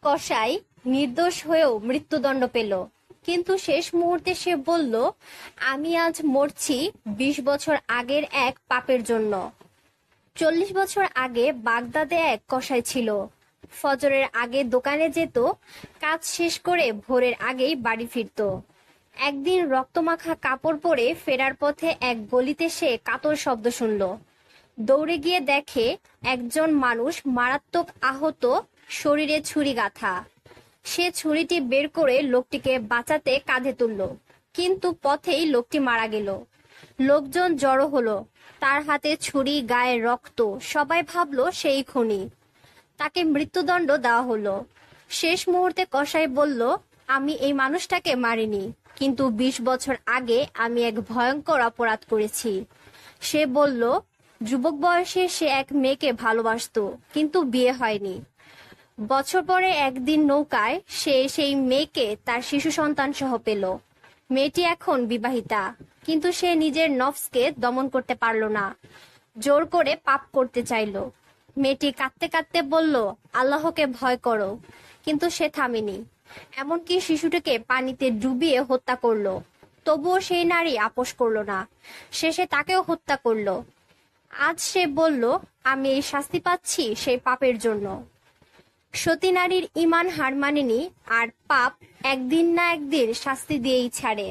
কসাই নির্দোষ হয়েও মৃত্যুদণ্ড পেল, কিন্তু শেষ মুহূর্তে সে বলল, আমি আজ মরছি 20 বছর আগের এক পাপের জন্য। 40 বছর আগে বাগদাদে এক কসাই ছিল। ফজরের আগে দোকানে যেত, কাজ শেষ করে ভোরের আগেই বাড়ি ফিরতো। একদিন রক্তমাখা কাপড় পরে ফেরার পথে এক গলিতে সে কাতর শব্দ শুনল। দৌড়ে গিয়ে দেখে একজন মানুষ মারাত্মক আহত, শরীরে ছুরি গাঁথা। সে ছুরিটি বের করে লোকটিকে বাঁচাতে কাঁধে তুলল, কিন্তু পথেই লোকটি মারা গেল। লোকজন জড়ো হলো, তার হাতে ছুরি, গায়ে রক্ত। সবাই ভাবলো সেই খুনি। তাকে মৃত্যুদণ্ড দেওয়া হলো। শেষ মুহূর্তে কসাই বলল, আমি এই মানুষটাকে মারিনি, কিন্তু 20 বছর আগে আমি এক ভয়ঙ্কর অপরাধ করেছি। সে বলল, যুবক বয়সে সে এক মেয়েকে ভালোবাসতো, কিন্তু বিয়ে হয়নি। বছর পরে একদিন নৌকায় সে সেই মেয়েকে তার শিশু সন্তান সহ পেল। মেয়েটি এখন বিবাহিতা, কিন্তু সে নিজের নফসকে দমন করতে পারল না, জোর করে পাপ করতে চাইল। মেয়েটি কাঁদতে কাঁদতে বলল, আল্লাহকে ভয় করো, কিন্তু সে থামেনি। এমনকি শিশুটিকে পানিতে ডুবিয়ে হত্যা করলো। তবুও সেই নারী আপোষ করলো না, শেষে তাকেও হত্যা করলো। আজ সে বলল, আমি এই শাস্তি পাচ্ছি সেই পাপের জন্য। সতী নারীর ঈমান হার মানেনি, আর পাপ একদিন না একদিন শাস্তি দিয়েই ছাড়ে।